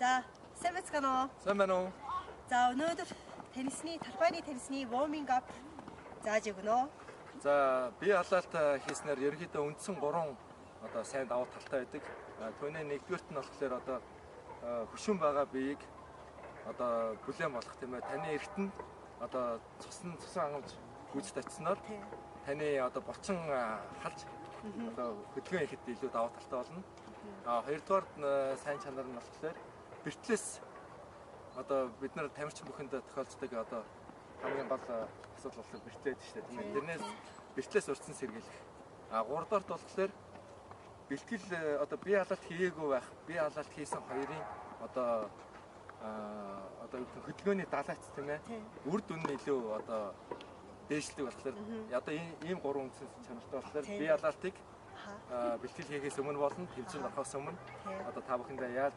За, сайн байна уу? Сайн байна уу? За, өнөөдөр талбайны теннисний warming up зааж өгнө. За, бие халаалт хийснээр ерөнхийдөө үндсэн 3 сайн давуу талтай байдаг. Түүний нэгдүгээрт нь болохоор хөшүүн байгаа биеийг бүлээн болгох тийм ээ. Таны эргэтэн цусан хангамж гүйцэд очсноор таны булчин халж хөдөлгөөн хийхэд илүү давуу талтай болно. Хоёрдугаар сайн чанар нь болохоор бэртлээс бид нар тамирчин бүхэнд тохиолддог хамгийн гол асуудал бол бэртлээд шүү дээ тийм ээ. Тэрнээс бэртлээс урьдсан сэргийлэх. Гуравдугаарт болохоор бэлтгэл бие халаалт хийгээгүй байх, бие халаалт хийсэн хоёрын хөдөлгөөний далайц тийм ээ. Үр дүн нь илүү дээшлэг болохоор ийм 3 үндсэн чанартай болохоор бие халаалтыг бэлтгэл хийхээс өмнө болон тэмцээнд орохоос өмнө та бүхэндээ яаж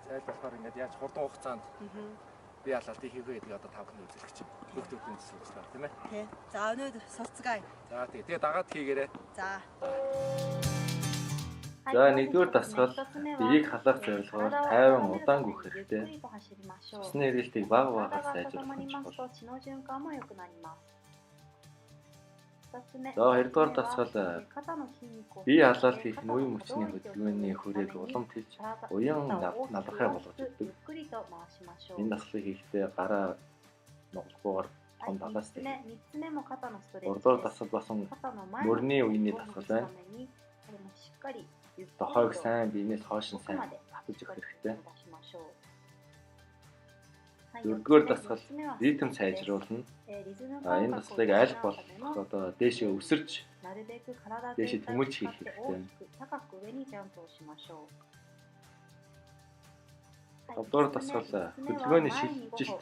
хурдан хугацаанд бие халаалтыг хийх вэ гэдэг та бүхэнд үзүүлэх чинь бүх төвийн зүйл байна тийм ээ. Тий. За өнөөдөр сурцгаая. За тэгээ дагаад хийгээрэй. За. За нэгдүгээр дасгал биеийг халаах зорилгоор тайван удаан гүйх хэрэгтэй. Цусны эргэлтийг бага багаар сайжруулах нь чухал. За хоёрдугаар дасгал бие халаалт хийх нь үе мөчний хөдөлгөөний хүрээг улам тэлж уян надрахаа болгож өгдөг. Энэ дасгалыг хийхдээ гараа ногоогоор том далаас тийм. Гуравдугаар дасгал басан мөрний үений дасгал байна. Дохойг сайн биенээс хойш нь сайн татаж өгөх хэрэгтэй. Дөрөвдүгээр дасгал ритм сайжруулна. Энэ дасгалыг аль болох дээшээ өсөрж дээшээ төмөлж хийх хэрэгтэй. Гуравдугаар дасгал хөдөлгөөний шилжилт.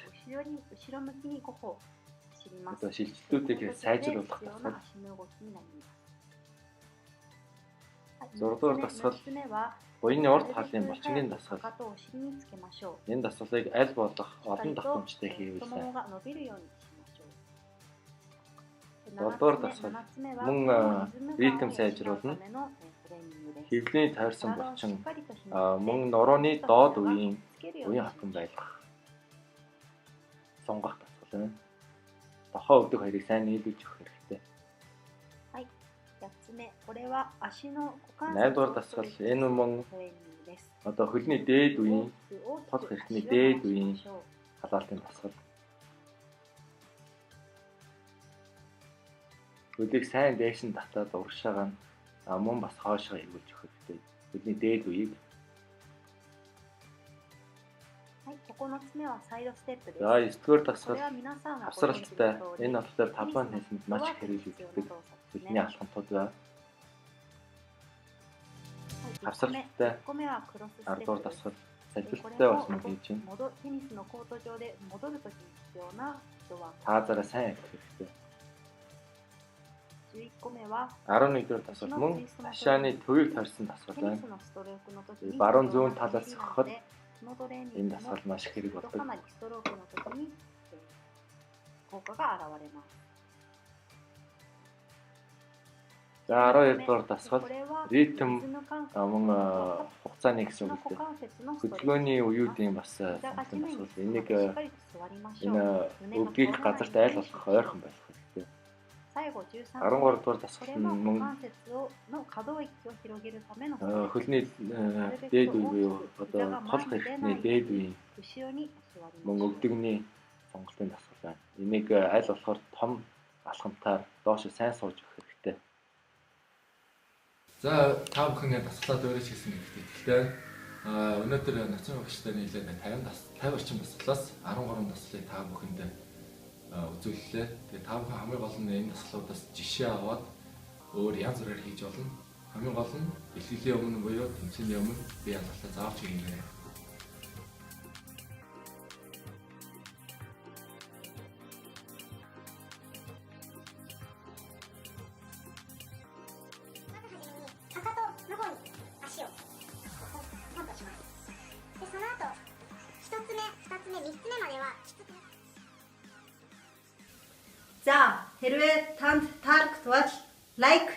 Шилжилтүүдийг сайжруулах дасгал. Зурдугаар дасгал буяны урд талын булчингийн дасгал. Энэ дасгалыг аль болох олон давтамжтай хийвэл сайн. Гуравдугаар дасгал мөн ритм сайжруулна. Хэвлэлийн тойрсон булчин мөн нурууны доод үеийн уян хатан байлгах. Сонгох дасгал байна. Дохоо өвдөг хоёрыг сайн нийлүүлж өгөх хэрэгтэй. 8-р дасгал энэ мөн хөлний дээд үеийн тод хэрхний дээд үеийн халаалтын дасгал. Хөлийг сайн дээш нь татаад урагшаага нь мөн бас хоошоо эргүүлж өгөх хэрэгтэй. Хөлний дээд үеийг. За 9-р дасгал авсралтай. Энэ болохоор талбай теннисэнд маш их хэрэглэгддэг хөлний алхамтууд байна. Авсралтай 10-р дасгал салбилттай болсон гэж байна. Таазаараа сайн их хэрэгтэй. 11-р дасгал мөн хашааны төвийг тойрсон дасгал байна. Баруун зүүн талаас сөхөхөд энэ дасгал маш их хэрэг болдог. За 12-р дасгал ритм мөн хугацааны гэсэн үг үү. Хөдөлгөөний үеүүдийн бас сонголтын дасгал. Энийг энэ өвгийг газарт айл болох ойрхон байх хэрэгтэй. 13-р дасгал нь мөн хөлний дээд үе буюу хол хэрхний дээд үеийн мөн өвдөгний сонголтын дасгал байна. Энийг аль болохоор том алхамтаар доош сайн сууж өгөх хэрэгтэй. За та бүхэн дасгалаад өөрөөс хийсэн хэрэгтэй. Гэхдээ өнөөдөр нацгийн багштай нийлээд 50 орчим дасгалаас 13 дасгалыг та бүхэнд үзүүллээ. Тэгээ та бүхэн хамгийн гол нь энэ дасгалуудаас жишээ аваад өөр янз бүрээр хийж болно. Хамгийн гол нь бэлтгэлийн өмнө буюу тэмцээний өмнө бие халаалтаа заавч хийгээрэй. За, хэрвээ танд таалагдвал лайк,